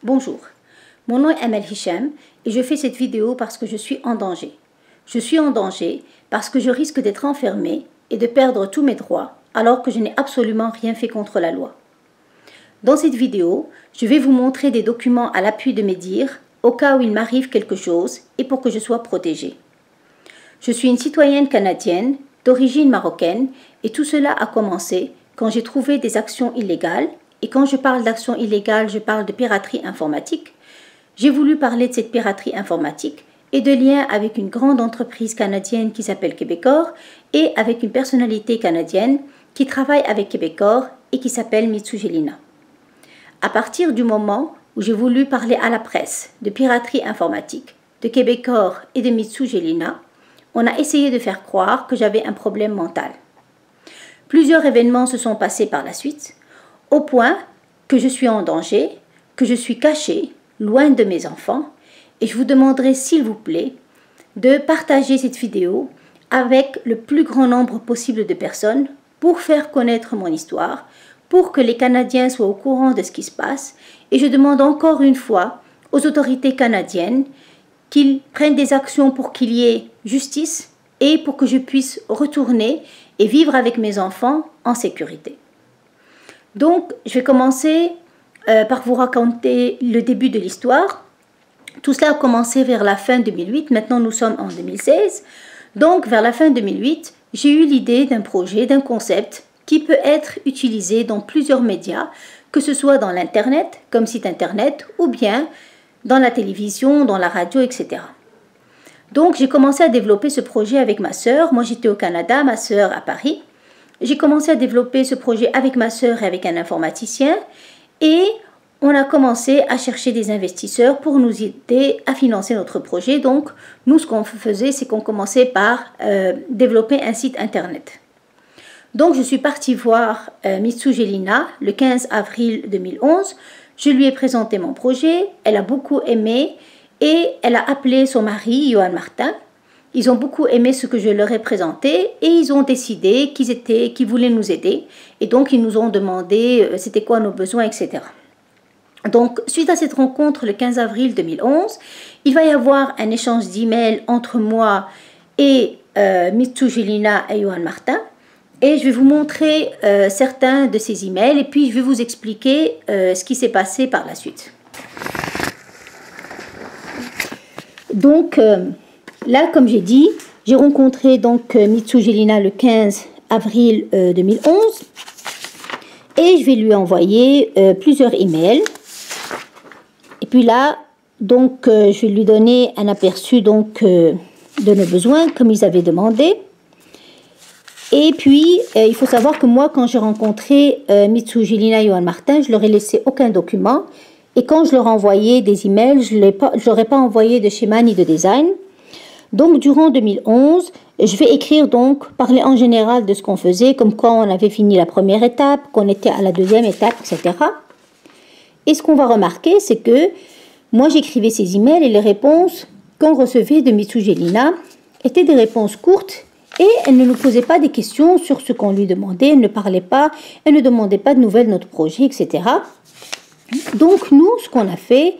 Bonjour, mon nom est Amel Hicham et je fais cette vidéo parce que je suis en danger. Je suis en danger parce que je risque d'être enfermée et de perdre tous mes droits alors que je n'ai absolument rien fait contre la loi. Dans cette vidéo, je vais vous montrer des documents à l'appui de mes dires au cas où il m'arrive quelque chose et pour que je sois protégée. Je suis une citoyenne canadienne d'origine marocaine et tout cela a commencé quand j'ai trouvé des actions illégales. Et quand je parle d'actions illégales, je parle de piraterie informatique. J'ai voulu parler de cette piraterie informatique et de liens avec une grande entreprise canadienne qui s'appelle Québecor et avec une personnalité canadienne qui travaille avec Québecor et qui s'appelle Mitsugelina. À partir du moment où j'ai voulu parler à la presse de piraterie informatique, de Québecor et de Mitsugelina, on a essayé de faire croire que j'avais un problème mental. Plusieurs événements se sont passés par la suite, au point que je suis en danger, que je suis cachée, loin de mes enfants, et je vous demanderai s'il vous plaît de partager cette vidéo avec le plus grand nombre possible de personnes pour faire connaître mon histoire, pour que les Canadiens soient au courant de ce qui se passe, et je demande encore une fois aux autorités canadiennes qu'ils prennent des actions pour qu'il y ait justice et pour que je puisse retourner et vivre avec mes enfants en sécurité. Donc, je vais commencer par vous raconter le début de l'histoire. Tout cela a commencé vers la fin 2008, maintenant nous sommes en 2016. Donc, vers la fin 2008, j'ai eu l'idée d'un projet, d'un concept qui peut être utilisé dans plusieurs médias, que ce soit dans l'Internet, comme site Internet, ou bien dans la télévision, dans la radio, etc. Donc, j'ai commencé à développer ce projet avec ma sœur. Moi, j'étais au Canada, ma sœur à Paris. J'ai commencé à développer ce projet avec ma sœur et avec un informaticien et on a commencé à chercher des investisseurs pour nous aider à financer notre projet. Donc, nous, ce qu'on faisait, c'est qu'on commençait par développer un site Internet. Donc, je suis partie voir Mitsugelina le 15 avril 2011. Je lui ai présenté mon projet, elle a beaucoup aimé et elle a appelé son mari, Johan Martin. Ils ont beaucoup aimé ce que je leur ai présenté et ils ont décidé qu'ils voulaient nous aider. Et donc, ils nous ont demandé c'était quoi nos besoins, etc. Donc, suite à cette rencontre le 15 avril 2011, il va y avoir un échange d'emails entre moi et Mitsugelina et Johan Martin. Et je vais vous montrer certains de ces emails et puis je vais vous expliquer ce qui s'est passé par la suite. Donc, là, comme j'ai dit, j'ai rencontré donc Mitsugelina le 15 avril 2011 et je vais lui envoyer plusieurs emails. Et puis là, donc, je vais lui donner un aperçu donc, de nos besoins comme ils avaient demandé. Et puis, il faut savoir que moi, quand j'ai rencontré Mitsugelina et Johan Martin, je leur ai laissé aucun document. Et quand je leur envoyais des emails, je ne leur ai pas envoyé de schéma ni de design. Donc, durant 2011, je vais écrire donc, parler en général de ce qu'on faisait, comme quand on avait fini la première étape, qu'on était à la deuxième étape, etc. Et ce qu'on va remarquer, c'est que moi, j'écrivais ces emails et les réponses qu'on recevait de Mitsugelina étaient des réponses courtes et elle ne nous posait pas des questions sur ce qu'on lui demandait, elle ne parlait pas, elle ne demandait pas de nouvelles de notre projet, etc. Donc, nous, ce qu'on a fait,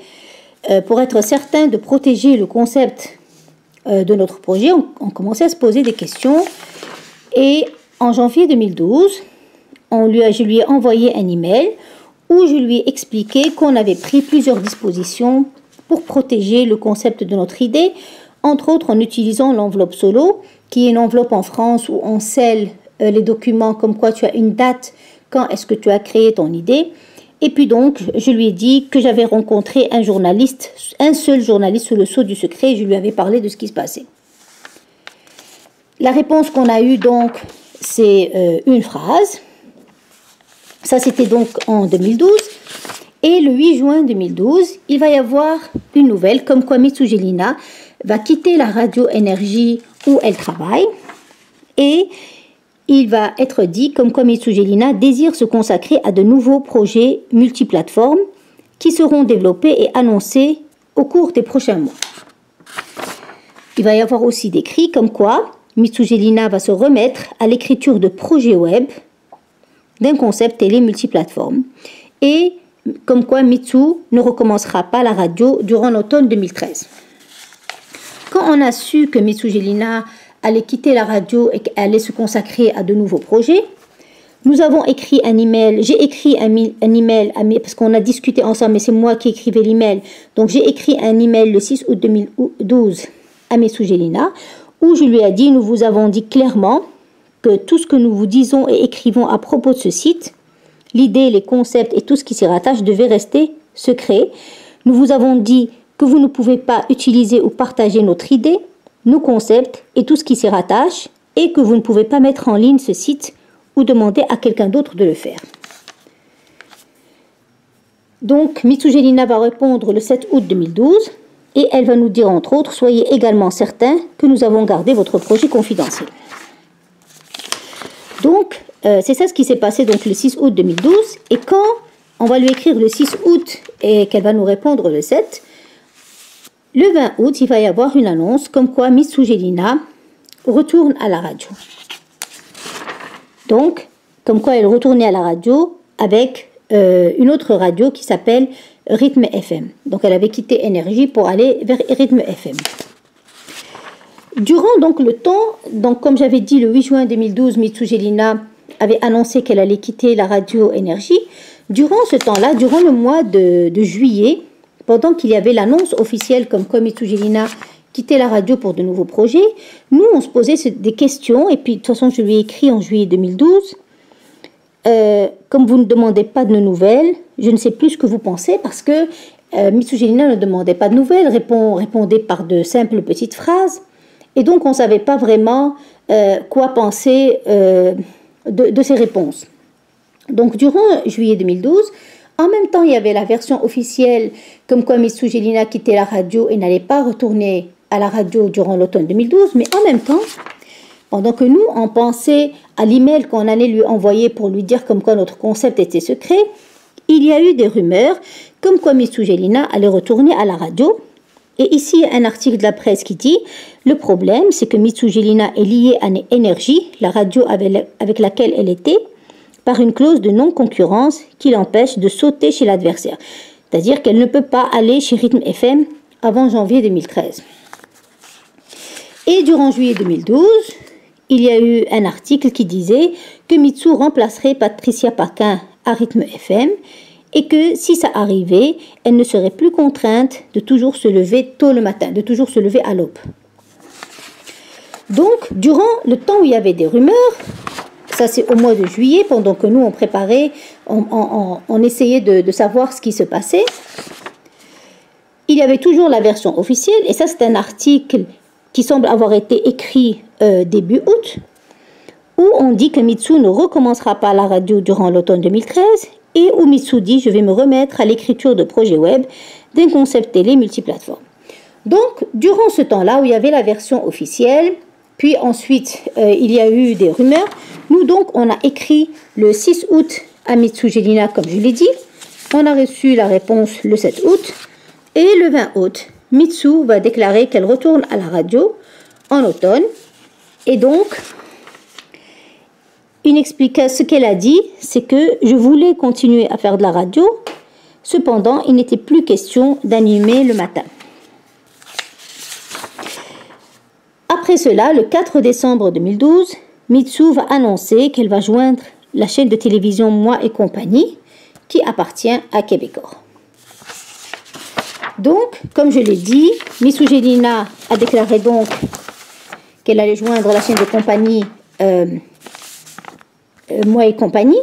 pour être certain de protéger le concept de notre projet, on commençait à se poser des questions. Et en janvier 2012, je lui ai envoyé un email où je lui ai expliqué qu'on avait pris plusieurs dispositions pour protéger le concept de notre idée, entre autres en utilisant l'enveloppe solo, qui est une enveloppe en France où on scelle les documents comme quoi tu as une date, quand est-ce que tu as créé ton idée. Et puis donc, je lui ai dit que j'avais rencontré un seul journaliste sous le sceau du secret, et je lui avais parlé de ce qui se passait. La réponse qu'on a eue donc, c'est une phrase. Ça, c'était donc en 2012. Et le 8 juin 2012, il va y avoir une nouvelle, comme quoi Mitsugelina va quitter la radio énergie où elle travaille. Et il va être dit comme quoi Mitsugelina désire se consacrer à de nouveaux projets multiplateformes qui seront développés et annoncés au cours des prochains mois. Il va y avoir aussi décrit comme quoi Mitsugelina va se remettre à l'écriture de projets web d'un concept télé multiplateforme. Et comme quoi Mitsu ne recommencera pas la radio durant l'automne 2013. Quand on a su que Mitsu Jelina allait quitter la radio et qu'elle allait se consacrer à de nouveaux projets, nous avons écrit un email. J'ai écrit un email parce qu'on a discuté ensemble, mais c'est moi qui écrivais l'email. Donc j'ai écrit un email le 6 août 2012 à Mitsu Jelina où je lui ai dit, nous vous avons dit clairement que tout ce que nous vous disons et écrivons à propos de ce site, l'idée, les concepts et tout ce qui s'y rattache devait rester secret. Nous vous avons dit que vous ne pouvez pas utiliser ou partager notre idée, nos concepts et tout ce qui s'y rattache, et que vous ne pouvez pas mettre en ligne ce site ou demander à quelqu'un d'autre de le faire. Donc, Mitsu Jelina va répondre le 7 août 2012 et elle va nous dire entre autres, soyez également certains que nous avons gardé votre projet confidentiel. Donc, c'est ça ce qui s'est passé donc, le 6 août 2012. Et quand on va lui écrire le 6 août et qu'elle va nous répondre le 7, le 20 août, il va y avoir une annonce comme quoi Mitsu Jelina retourne à la radio. Donc, comme quoi elle retournait à la radio avec une autre radio qui s'appelle Rythme FM. Donc, elle avait quitté Énergie pour aller vers Rythme FM. Durant donc le temps, donc comme j'avais dit le 8 juin 2012, Mitsu Jelina avait annoncé qu'elle allait quitter la radio Énergie. Durant ce temps-là, durant le mois de juillet, pendant qu'il y avait l'annonce officielle comme quoi Mitsu Jelina quittait la radio pour de nouveaux projets, nous on se posait des questions et puis de toute façon je lui ai écrit en juillet 2012. Comme vous ne demandez pas de nouvelles, je ne sais plus ce que vous pensez parce que Mitsu Jelina ne demandait pas de nouvelles, répondait par de simples petites phrases. Et donc, on ne savait pas vraiment quoi penser de ces réponses. Donc, durant juillet 2012, en même temps, il y avait la version officielle comme quoi Mitsu Jelina quittait la radio et n'allait pas retourner à la radio durant l'automne 2012. Mais en même temps, pendant que nous, on pensait à l'email qu'on allait lui envoyer pour lui dire comme quoi notre concept était secret, il y a eu des rumeurs comme quoi Mitsu Jelina allait retourner à la radio. Et ici, un article de la presse qui dit « Le problème, c'est que Mitsu Jelina est liée à Énergie, la radio avec laquelle elle était, par une clause de non-concurrence qui l'empêche de sauter chez l'adversaire. » C'est-à-dire qu'elle ne peut pas aller chez Rythme FM avant janvier 2013. Et durant juillet 2012, il y a eu un article qui disait que Mitsu remplacerait Patricia Paquin à Rythme FM et que si ça arrivait, elle ne serait plus contrainte de toujours se lever tôt le matin, de toujours se lever à l'aube. Donc, durant le temps où il y avait des rumeurs, ça c'est au mois de juillet, pendant que nous on préparait, on essayait de savoir ce qui se passait, il y avait toujours la version officielle, et ça c'est un article qui semble avoir été écrit début août, où on dit que Mitsu ne recommencera pas la radio durant l'automne 2013, et où Mitsu dit « Je vais me remettre à l'écriture de projets web d'un concept télé multiplateforme ». Donc, durant ce temps-là où il y avait la version officielle, puis ensuite il y a eu des rumeurs, nous donc on a écrit le 6 août à Mitsu Jelina, comme je l'ai dit, on a reçu la réponse le 7 août, et le 20 août, Mitsu va déclarer qu'elle retourne à la radio en automne, et donc ce qu'elle a dit, c'est que je voulais continuer à faire de la radio, cependant, il n'était plus question d'animer le matin. Après cela, le 4 décembre 2012, Mitsu va annoncer qu'elle va joindre la chaîne de télévision Moi et compagnie, qui appartient à Québecor. Donc, comme je l'ai dit, Mitsu Jelina a déclaré donc qu'elle allait joindre la chaîne de compagnie Moi et compagnie.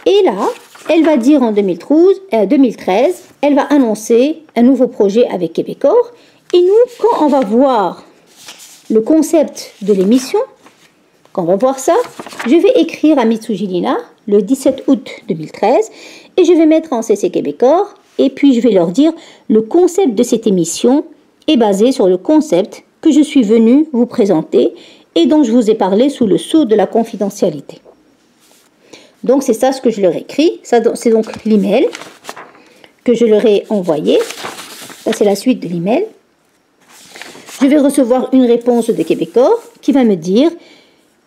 Et là, elle va dire en 2013, elle va annoncer un nouveau projet avec Québecor. Et nous, quand on va voir le concept de l'émission, quand on va voir ça, je vais écrire à Mitsu Jelina le 17 août 2013 et je vais mettre en CC Québecor et puis je vais leur dire le concept de cette émission est basé sur le concept que je suis venue vous présenter et dont je vous ai parlé sous le sceau de la confidentialité. Donc c'est ça ce que je leur ai écrit, c'est donc l'email que je leur ai envoyé, ça c'est la suite de l'email. Je vais recevoir une réponse de Québecor qui va me dire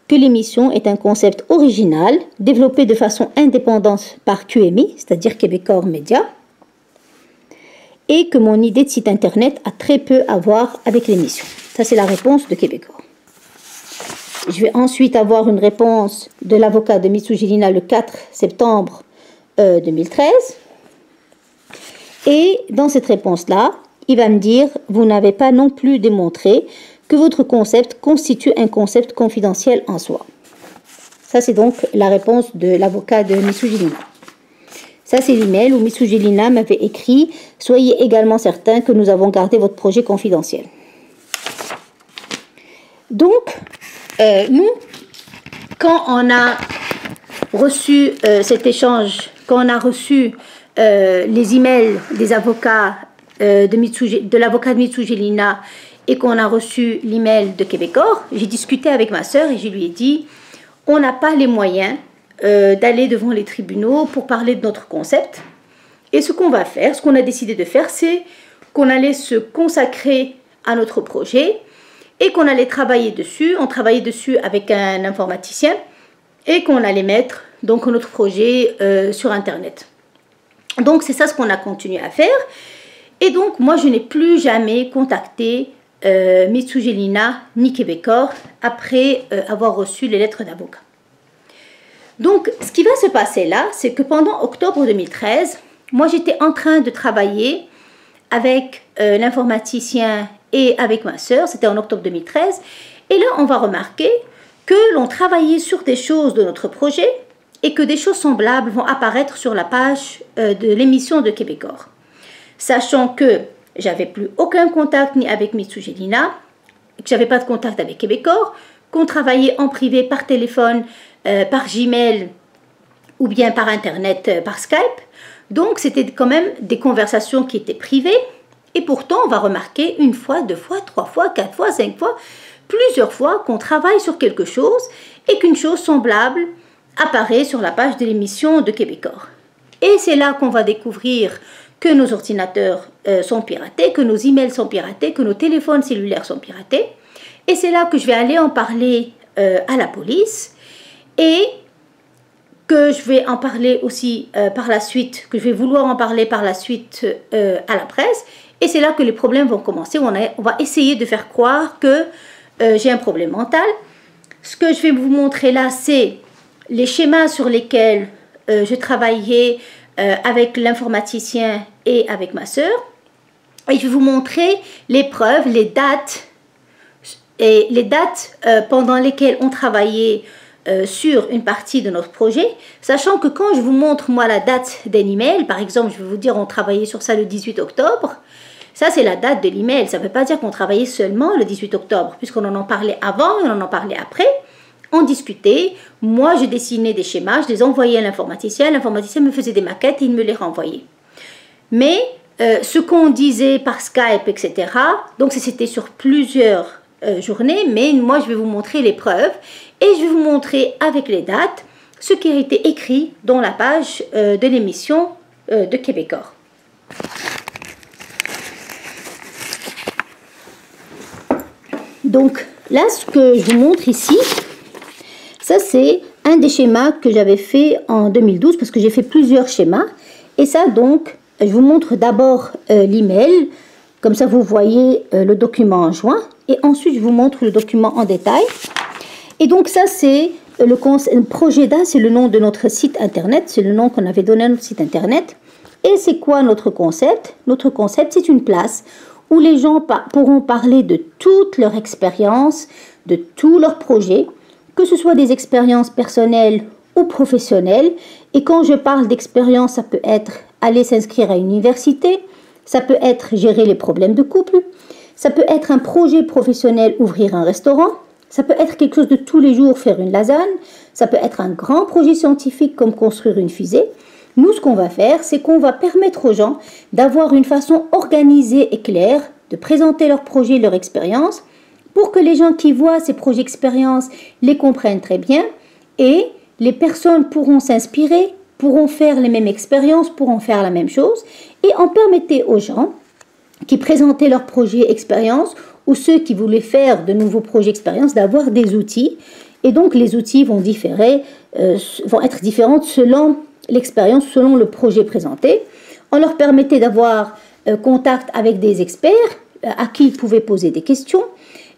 que l'émission est un concept original, développé de façon indépendante par QMI, c'est-à-dire Québecor Média, et que mon idée de site internet a très peu à voir avec l'émission. Ça, c'est la réponse de Québecor. Je vais ensuite avoir une réponse de l'avocat de Mitsujilina le 4 septembre 2013. Et dans cette réponse-là, il va me dire « Vous n'avez pas non plus démontré que votre concept constitue un concept confidentiel en soi. » Ça, c'est donc la réponse de l'avocat de Mitsujilina. Ça, c'est l'email où Mitsujilina m'avait écrit « Soyez également certain que nous avons gardé votre projet confidentiel. » Donc, nous, quand on a reçu cet échange, quand on a reçu les emails des avocats de l'avocat de Mitsujilina et qu'on a reçu l'email de Québecor, j'ai discuté avec ma sœur et je lui ai dit on n'a pas les moyens d'aller devant les tribunaux pour parler de notre concept. Et ce qu'on va faire, ce qu'on a décidé de faire, c'est qu'on allait se consacrer à notre projet et qu'on allait travailler dessus. On travaillait dessus avec un informaticien et qu'on allait mettre donc notre projet sur Internet. Donc c'est ça ce qu'on a continué à faire. Et donc moi je n'ai plus jamais contacté Mitsujilina ni Québecor après avoir reçu les lettres d'avocat. Donc ce qui va se passer là, c'est que pendant octobre 2013, moi j'étais en train de travailler avec l'informaticien et avec ma sœur, c'était en octobre 2013, et là on va remarquer que l'on travaillait sur des choses de notre projet et que des choses semblables vont apparaître sur la page de l'émission de Québecor. Sachant que j'avais plus aucun contact ni avec Mitsujilina, que j'avais pas de contact avec Québecor, qu'on travaillait en privé par téléphone, par Gmail ou bien par Internet, par Skype. Donc c'était quand même des conversations qui étaient privées. Et pourtant on va remarquer une fois, deux fois, trois fois, quatre fois, cinq fois, plusieurs fois qu'on travaille sur quelque chose et qu'une chose semblable apparaît sur la page de l'émission de Québecor. Et c'est là qu'on va découvrir que nos ordinateurs sont piratés, que nos emails sont piratés, que nos téléphones cellulaires sont piratés. Et c'est là que je vais aller en parler à la police et que je vais en parler aussi par la suite, que je vais vouloir en parler par la suite à la presse. Et c'est là que les problèmes vont commencer. On va essayer de faire croire que j'ai un problème mental. Ce que je vais vous montrer là, c'est les schémas sur lesquels je travaillais avec l'informaticien et avec ma sœur. Et je vais vous montrer les preuves, les dates pendant lesquelles on travaillait sur une partie de notre projet, sachant que quand je vous montre moi la date d'un email, par exemple, je vais vous dire on travaillait sur ça le 18 octobre, ça c'est la date de l'email, ça ne veut pas dire qu'on travaillait seulement le 18 octobre, puisqu'on en parlait avant et on en parlait après. On discutait, moi je dessinais des schémas, je les envoyais à l'informaticien me faisait des maquettes et il me les renvoyait. Mais ce qu'on disait par Skype, etc., donc c'était sur plusieurs journées, mais moi je vais vous montrer les preuves et je vais vous montrer avec les dates ce qui a été écrit dans la page de l'émission de Québecor. Donc là, ce que je vous montre ici, ça c'est un des schémas que j'avais fait en 2012 parce que j'ai fait plusieurs schémas. Et ça donc, je vous montre d'abord l'email, comme ça vous voyez le document en joint. Et ensuite je vous montre le document en détail. Et donc ça c'est le Projeda, c'est le nom de notre site internet, c'est le nom qu'on avait donné à notre site internet. Et c'est quoi notre concept? Notre concept, c'est une place où les gens pourront parler de toute leur expérience, de tous leurs projets, que ce soit des expériences personnelles ou professionnelles. Et quand je parle d'expérience, ça peut être aller s'inscrire à une université, ça peut être gérer les problèmes de couple, ça peut être un projet professionnel, ouvrir un restaurant, ça peut être quelque chose de tous les jours, faire une lasagne, ça peut être un grand projet scientifique comme construire une fusée. Nous, ce qu'on va faire, c'est qu'on va permettre aux gens d'avoir une façon organisée et claire de présenter leur projet, leur expérience, pour que les gens qui voient ces projets expériences les comprennent très bien et les personnes pourront s'inspirer, pourront faire les mêmes expériences, pourront faire la même chose et en permettre aux gens qui présentaient leurs projets expériences ou ceux qui voulaient faire de nouveaux projets expériences d'avoir des outils Et donc, les outils vont être différents selon l'expérience, selon le projet présenté. On leur permettait d'avoir contact avec des experts à qui ils pouvaient poser des questions.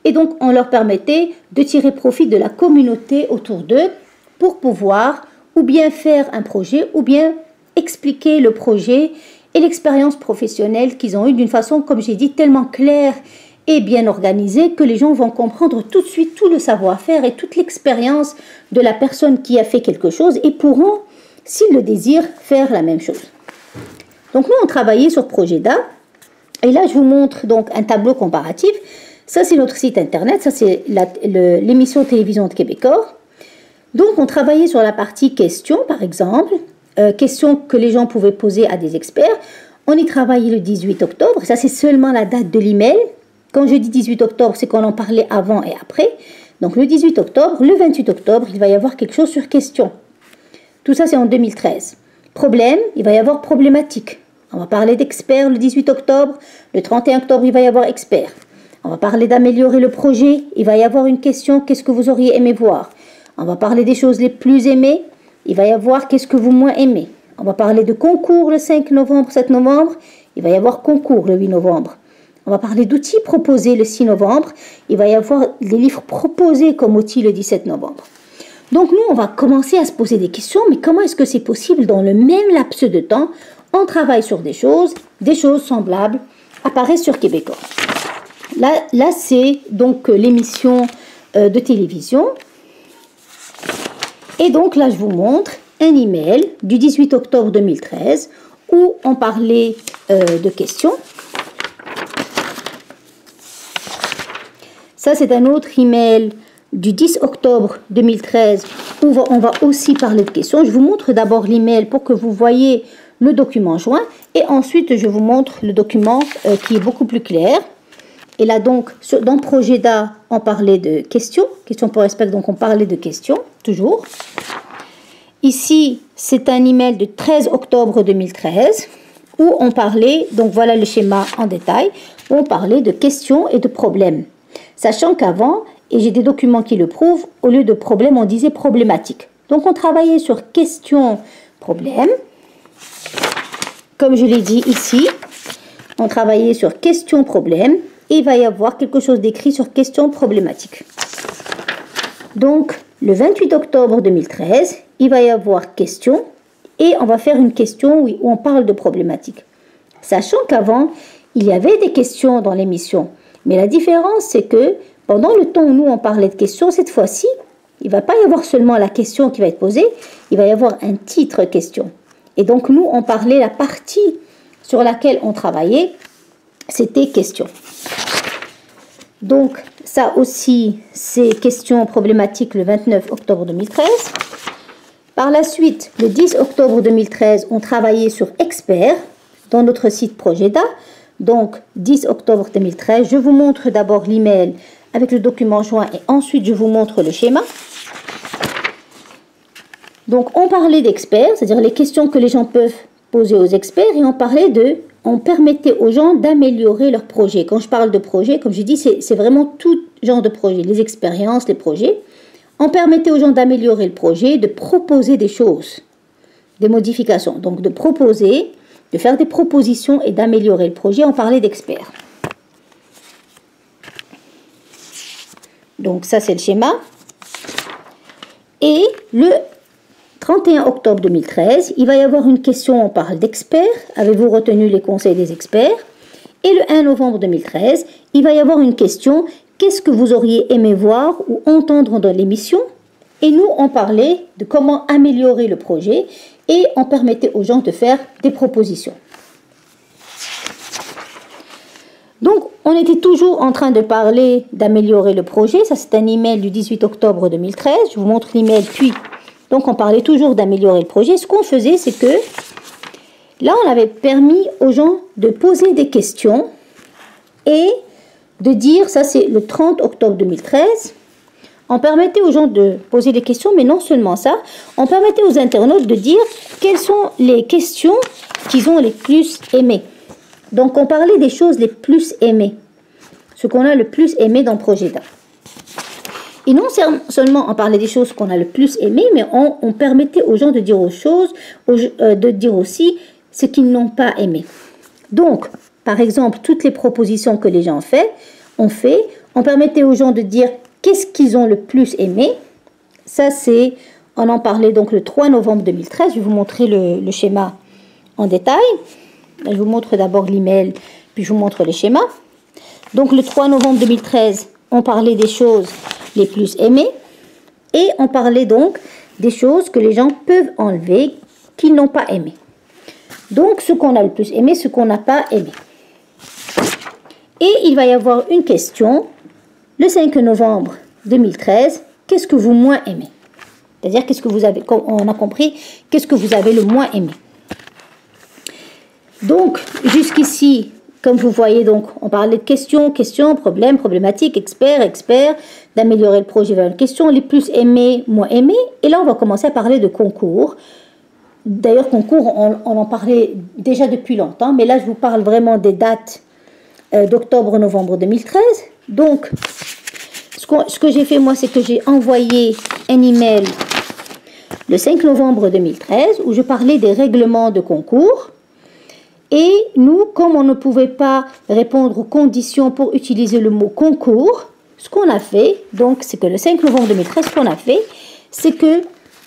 Et donc, on leur permettait de tirer profit de la communauté autour d'eux pour pouvoir ou bien faire un projet ou bien expliquer le projet et l'expérience professionnelle qu'ils ont eue d'une façon, comme j'ai dit, tellement claire et bien organisée que les gens vont comprendre tout de suite tout le savoir-faire et toute l'expérience de la personne qui a fait quelque chose et pourront, s'ils le désirent, faire la même chose. Donc nous, on travaillait sur Projeda et là, je vous montre donc un tableau comparatif. Ça, c'est notre site internet, ça, c'est l'émission télévision de Québecor. Donc, on travaillait sur la partie questions, par exemple, questions que les gens pouvaient poser à des experts. On y travaillait le 18 octobre, ça, c'est seulement la date de l'email. Quand je dis 18 octobre, c'est qu'on en parlait avant et après. Donc, le 18 octobre, le 28 octobre, il va y avoir quelque chose sur questions. Tout ça, c'est en 2013. Problème, il va y avoir problématique. On va parler d'experts le 18 octobre. Le 31 octobre, il va y avoir experts. On va parler d'améliorer le projet. Il va y avoir une question, qu'est-ce que vous auriez aimé voir? On va parler des choses les plus aimées. Il va y avoir qu'est-ce que vous moins aimez. On va parler de concours le 5 novembre, 7 novembre. Il va y avoir concours le 8 novembre. On va parler d'outils proposés le 6 novembre. Il va y avoir les livres proposés comme outils le 17 novembre. Donc nous, on va commencer à se poser des questions. Mais comment est-ce que c'est possible dans le même laps de temps? On travaille sur des choses semblables apparaissent sur Québecor. Là c'est donc l'émission de télévision. Et donc là, je vous montre un email du 18 octobre 2013 où on parlait de questions. Ça, c'est un autre email du 10 octobre 2013 où on va aussi parler de questions. Je vous montre d'abord l'email pour que vous voyez le document joint et ensuite je vous montre le document qui est beaucoup plus clair. Et là donc, dans Projeda, on parlait de questions pour respect, donc on parlait de questions, toujours. Ici, c'est un email du 13 octobre 2013 où on parlait, donc voilà le schéma en détail, où on parlait de questions et de problèmes. Sachant qu'avant, et j'ai des documents qui le prouvent, au lieu de problème, on disait problématique. Donc on travaillait sur questions, problèmes. Comme je l'ai dit ici, on travaillait sur questions, problèmes. Et il va y avoir quelque chose d'écrit sur questions problématiques. Donc, le 28 octobre 2013, il va y avoir questions et on va faire une question où on parle de problématiques. Sachant qu'avant, il y avait des questions dans l'émission. Mais la différence, c'est que pendant le temps où nous, on parlait de questions, cette fois-ci, il ne va pas y avoir seulement la question qui va être posée, il va y avoir un titre question. Et donc, nous, on parlait la partie sur laquelle on travaillait, c'était questions. Donc, ça aussi, c'est questions problématiques le 29 octobre 2013. Par la suite, le 10 octobre 2013, on travaillait sur experts dans notre site Projeda. Donc, 10 octobre 2013, je vous montre d'abord l'email avec le document joint et ensuite je vous montre le schéma. Donc, on parlait d'experts, c'est-à-dire les questions que les gens peuvent poser aux experts et on permettait aux gens d'améliorer leur projet. Quand je parle de projet, comme je dis, c'est vraiment tout genre de projet, les expériences, les projets. On permettait aux gens d'améliorer le projet, de proposer des choses, des modifications. Donc, de proposer, de faire des propositions et d'améliorer le projet. On parlait d'experts. Donc, ça, c'est le schéma. Et le 31 octobre 2013, il va y avoir une question, on parle d'experts. Avez-vous retenu les conseils des experts? Et le 1 novembre 2013, il va y avoir une question, qu'est-ce que vous auriez aimé voir ou entendre dans l'émission? Et nous, on parlait de comment améliorer le projet et on permettait aux gens de faire des propositions. Donc, on était toujours en train de parler d'améliorer le projet. Ça, c'est un email du 18 octobre 2013. Je vous montre l'email, puis... Donc, on parlait toujours d'améliorer le projet. Ce qu'on faisait, c'est que là, on avait permis aux gens de poser des questions et de dire, ça c'est le 30 octobre 2013, on permettait aux gens de poser des questions, mais non seulement ça, on permettait aux internautes de dire quelles sont les questions qu'ils ont les plus aimées. Donc, on parlait des choses les plus aimées, ce qu'on a le plus aimé dans Projeda. Et non seulement on parlait des choses qu'on a le plus aimées, mais on permettait aux gens de dire aux choses, de dire aussi ce qu'ils n'ont pas aimé. Donc, par exemple, toutes les propositions que les gens ont fait, on permettait aux gens de dire qu'est-ce qu'ils ont le plus aimé. Ça, on en parlait donc le 3 novembre 2013. Je vais vous montrer le schéma en détail. Je vous montre d'abord l'email, puis je vous montre le schéma. Donc, le 3 novembre 2013, on parlait des choses les plus aimées. Et on parlait donc des choses que les gens peuvent enlever, qu'ils n'ont pas aimées. Donc, ce qu'on a le plus aimé, ce qu'on n'a pas aimé. Et il va y avoir une question, le 5 novembre 2013, qu'est-ce que vous moins aimez? C'est-à-dire, qu'est-ce que vous avez, on a compris, qu'est-ce que vous avez le moins aimé? Donc, jusqu'ici, comme vous voyez, donc, on parlait de questions, problèmes, problématiques, experts, d'améliorer le projet vers une question, les plus aimés, moins aimés. Et là, on va commencer à parler de concours. D'ailleurs, concours, on en parlait déjà depuis longtemps, mais là, je vous parle vraiment des dates d'octobre-novembre 2013. Donc, ce que j'ai fait, moi, c'est que j'ai envoyé un email le 5 novembre 2013 où je parlais des règlements de concours. Et nous, comme on ne pouvait pas répondre aux conditions pour utiliser le mot concours, ce qu'on a fait, donc c'est que le 5 novembre 2013, ce qu'on a fait, c'est que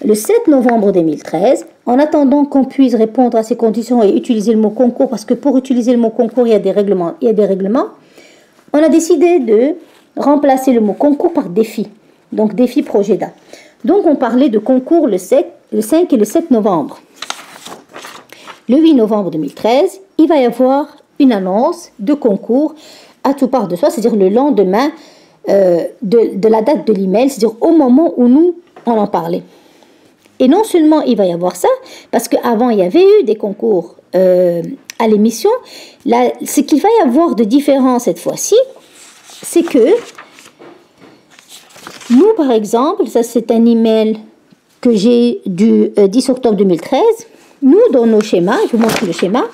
le 7 novembre 2013, en attendant qu'on puisse répondre à ces conditions et utiliser le mot concours, parce que pour utiliser le mot concours, il y a des règlements, on a décidé de remplacer le mot concours par défi, donc défi Progeda. Donc on parlait de concours le 5 et le 7 novembre. Le 8 novembre 2013, il va y avoir une annonce de concours à tout part de soi, c'est-à-dire le lendemain de la date de l'email, c'est-à-dire au moment où nous, on en parlait. Et non seulement il va y avoir ça, parce qu'avant il y avait eu des concours à l'émission, ce qu'il va y avoir de différent cette fois-ci, c'est que nous, par exemple, ça c'est un email que j'ai du 10 octobre 2013, nous, dans nos schémas, je vous montre le schéma,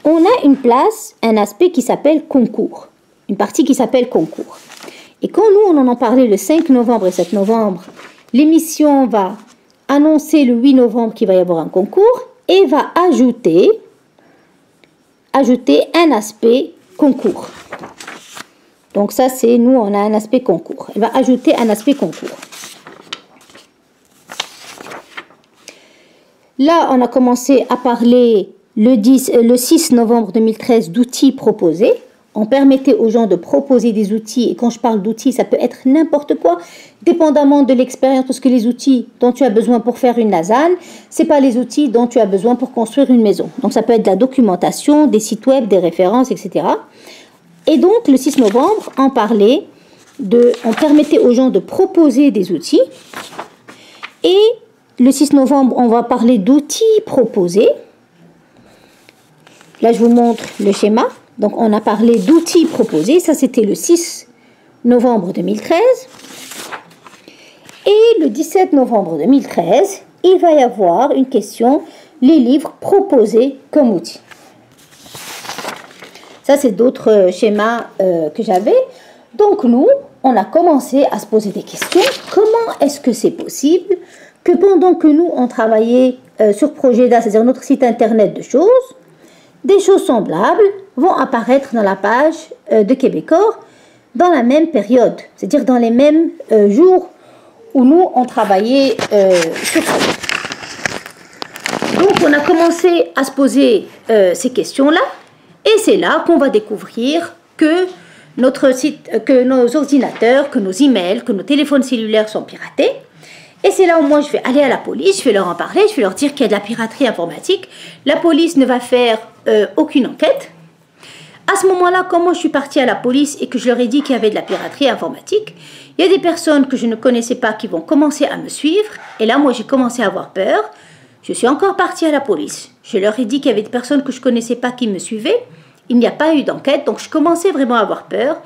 on a une place, un aspect qui s'appelle concours. Une partie qui s'appelle concours. Et quand nous, on en parlait le 5 novembre et 7 novembre, l'émission va annoncer le 8 novembre qu'il va y avoir un concours et va ajouter un aspect concours. Donc ça, c'est nous, on a un aspect concours. Elle va ajouter un aspect concours. Là, on a commencé à parler le 6 novembre 2013 d'outils proposés. On permettait aux gens de proposer des outils. Et quand je parle d'outils, ça peut être n'importe quoi, dépendamment de l'expérience. Parce que les outils dont tu as besoin pour faire une lasagne, ce n'est pas les outils dont tu as besoin pour construire une maison. Donc ça peut être de la documentation, des sites web, des références, etc. Et donc, le 6 novembre, on permettait aux gens de proposer des outils. Et le 6 novembre, on va parler d'outils proposés. Là, je vous montre le schéma. Donc, on a parlé d'outils proposés. Ça, c'était le 6 novembre 2013. Et le 17 novembre 2013, il va y avoir une question, les livres proposés comme outils. Ça, c'est d'autres schémas que j'avais. Donc, nous, on a commencé à se poser des questions. Comment est-ce que c'est possible que pendant que nous, on travaillait sur Progeda, c'est-à-dire notre site internet de choses, des choses semblables vont apparaître dans la page de Québecor dans la même période, c'est-à-dire dans les mêmes jours où nous, on travaillait sur ça. Donc, on a commencé à se poser ces questions-là, et c'est là qu'on va découvrir que notre site, que nos ordinateurs, que nos emails, que nos téléphones cellulaires sont piratés. Et c'est là où moi je vais aller à la police, je vais leur en parler, je vais leur dire qu'il y a de la piraterie informatique. La police ne va faire aucune enquête. À ce moment-là, quand moi je suis partie à la police et que je leur ai dit qu'il y avait de la piraterie informatique, il y a des personnes que je ne connaissais pas qui vont commencer à me suivre. Et là, moi j'ai commencé à avoir peur. Je suis encore partie à la police. Je leur ai dit qu'il y avait des personnes que je ne connaissais pas qui me suivaient. Il n'y a pas eu d'enquête, donc je commençais vraiment à avoir peur.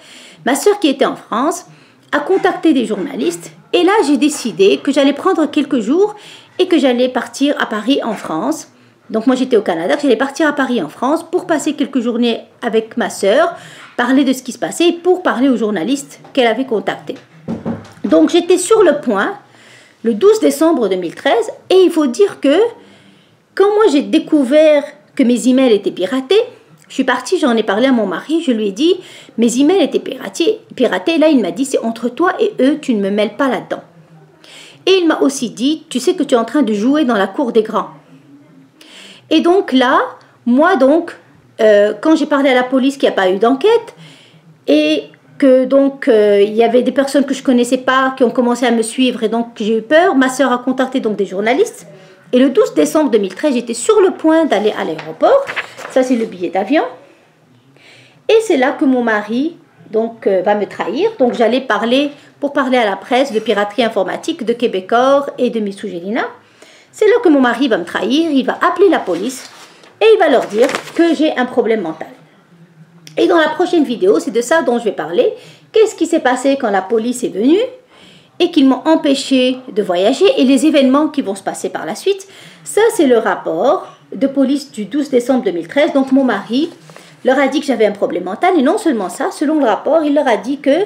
Ma sœur qui était en France a contacté des journalistes. Et là, j'ai décidé que j'allais prendre quelques jours et que j'allais partir à Paris en France. Donc moi, j'étais au Canada, que j'allais partir à Paris en France pour passer quelques journées avec ma sœur, parler de ce qui se passait pour parler aux journalistes qu'elle avait contactés. Donc j'étais sur le point le 12 décembre 2013 et il faut dire que quand moi j'ai découvert que mes emails étaient piratés, je suis partie, j'en ai parlé à mon mari, je lui ai dit mes emails étaient piratés. Là il m'a dit c'est entre toi et eux, tu ne me mêles pas là-dedans. Et il m'a aussi dit tu sais que tu es en train de jouer dans la cour des grands. Et donc là, moi donc, quand j'ai parlé à la police qu'il n'y a pas eu d'enquête et que donc il y avait des personnes que je connaissais pas qui ont commencé à me suivre et donc j'ai eu peur, ma sœur a contacté donc des journalistes et le 12 décembre 2013 j'étais sur le point d'aller à l'aéroport, ça c'est le billet d'avion et c'est là que mon mari donc va me trahir, donc j'allais parler à la presse de piraterie informatique de Québecor et de Mitsou Jelina. C'est là que mon mari va me trahir, il va appeler la police et il va leur dire que j'ai un problème mental. Et dans la prochaine vidéo, c'est de ça dont je vais parler. Qu'est-ce qui s'est passé quand la police est venue et qu'ils m'ont empêché de voyager et les événements qui vont se passer par la suite. Ça, c'est le rapport de police du 12 décembre 2013. Donc, mon mari leur a dit que j'avais un problème mental. Et non seulement ça, selon le rapport, il leur a dit que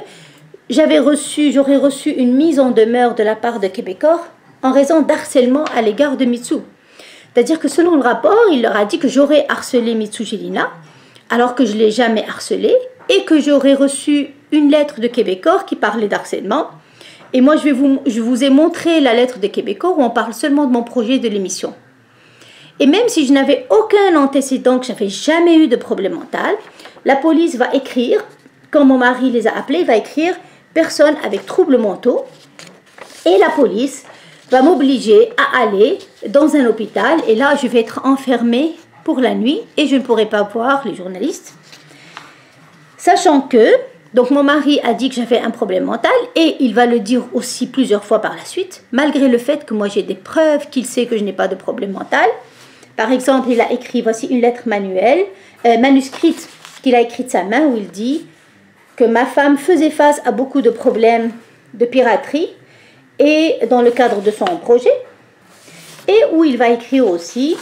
j'aurais reçu une mise en demeure de la part de Québecor en raison d'harcèlement à l'égard de Mitsou. C'est-à-dire que selon le rapport, il leur a dit que j'aurais harcelé Mitsou Jelina alors que je ne l'ai jamais harcelé, et que j'aurais reçu une lettre de Québecor qui parlait d'harcèlement. Et moi, je vous ai montré la lettre de Québecor où on parle seulement de mon projet de l'émission. Et même si je n'avais aucun antécédent, que je n'avais jamais eu de problème mental, la police va écrire, quand mon mari les a appelés, va écrire « personne avec troubles mentaux ». Et la police va m'obliger à aller dans un hôpital, et là, je vais être enfermée pour la nuit et je ne pourrai pas voir les journalistes. Sachant que, donc mon mari a dit que j'avais un problème mental et il va le dire aussi plusieurs fois par la suite, malgré le fait que moi j'ai des preuves qu'il sait que je n'ai pas de problème mental. Par exemple, il a écrit, voici une lettre manuscrite qu'il a écrite de sa main où il dit que ma femme faisait face à beaucoup de problèmes de piraterie et dans le cadre de son projet, et où il va écrire aussi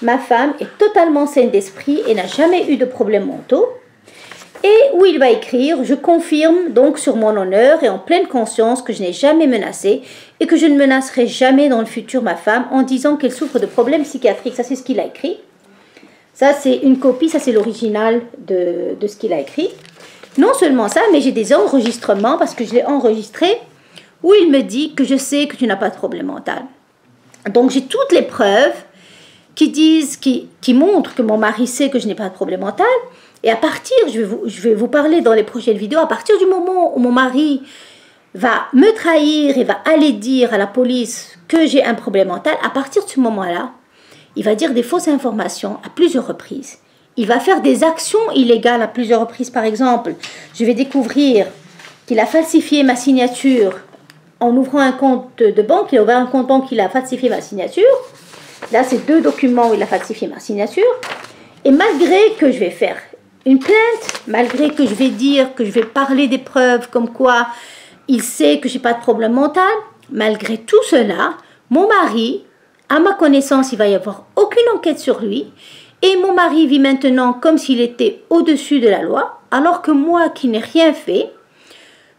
ma femme est totalement saine d'esprit et n'a jamais eu de problèmes mentaux. Et où il va écrire, je confirme donc sur mon honneur et en pleine conscience que je n'ai jamais menacé et que je ne menacerai jamais dans le futur ma femme en disant qu'elle souffre de problèmes psychiatriques. Ça, c'est ce qu'il a écrit. Ça, c'est une copie, ça, c'est l'original de ce qu'il a écrit. Non seulement ça, mais j'ai des enregistrements parce que je l'ai enregistré où il me dit que je sais que tu n'as pas de problème mental. Donc, j'ai toutes les preuves qui montrent que mon mari sait que je n'ai pas de problème mental. Et à partir, je vais vous parler dans les prochaines vidéos, à partir du moment où mon mari va me trahir et va aller dire à la police que j'ai un problème mental, à partir de ce moment-là, il va dire des fausses informations à plusieurs reprises. Il va faire des actions illégales à plusieurs reprises. Par exemple, je vais découvrir qu'il a falsifié ma signature en ouvrant un compte de banque. Il a ouvert un compte banque, il a falsifié ma signature. Là, c'est 2 documents où il a falsifié ma signature. Et malgré que je vais faire une plainte, malgré que je vais dire, que je vais parler des preuves comme quoi il sait que je n'ai pas de problème mental, malgré tout cela, mon mari, à ma connaissance, il va y avoir aucune enquête sur lui. Et mon mari vit maintenant comme s'il était au-dessus de la loi, alors que moi qui n'ai rien fait,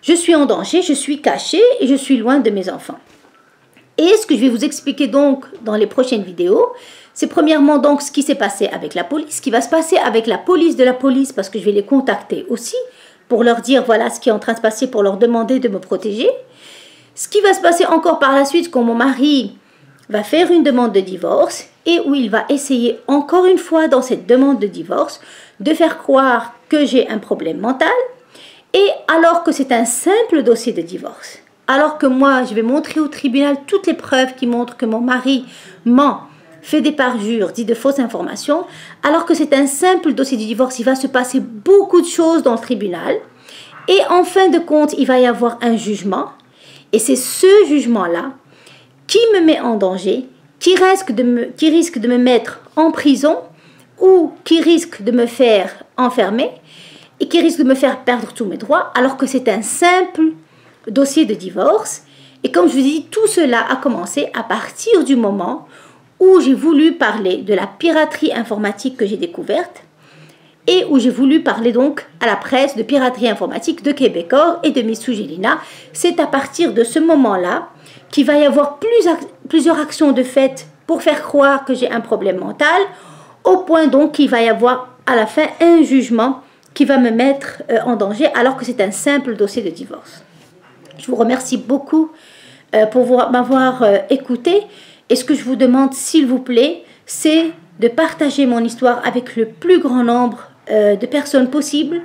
je suis en danger, je suis cachée et je suis loin de mes enfants. Et ce que je vais vous expliquer donc dans les prochaines vidéos, c'est premièrement donc ce qui s'est passé avec la police, ce qui va se passer avec la police de la police, parce que je vais les contacter aussi pour leur dire voilà ce qui est en train de se passer, pour leur demander de me protéger. Ce qui va se passer encore par la suite quand mon mari va faire une demande de divorce et où il va essayer encore une fois dans cette demande de divorce de faire croire que j'ai un problème mental, et alors que c'est un simple dossier de divorce. Alors que moi, je vais montrer au tribunal toutes les preuves qui montrent que mon mari ment, fait des parjures, dit de fausses informations, alors que c'est un simple dossier de divorce, il va se passer beaucoup de choses dans le tribunal. Et en fin de compte, il va y avoir un jugement. Et c'est ce jugement-là qui me met en danger, qui risque de me mettre en prison ou qui risque de me faire enfermer et qui risque de me faire perdre tous mes droits, alors que c'est un simple dossier de divorce. Et comme je vous dis, tout cela a commencé à partir du moment où j'ai voulu parler de la piraterie informatique que j'ai découverte et où j'ai voulu parler donc à la presse de piraterie informatique de Québecor et de Miss Sugelina. C'est à partir de ce moment-là qu'il va y avoir plusieurs actions de fait pour faire croire que j'ai un problème mental, au point donc qu'il va y avoir à la fin un jugement qui va me mettre en danger alors que c'est un simple dossier de divorce. Je vous remercie beaucoup pour m'avoir écouté, et ce que je vous demande s'il vous plaît, c'est de partager mon histoire avec le plus grand nombre de personnes possible.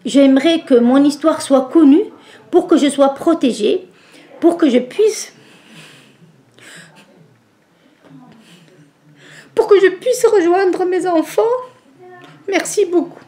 J'aimerais que mon histoire soit connue pour que je sois protégée, pour que je puisse rejoindre mes enfants. Merci beaucoup.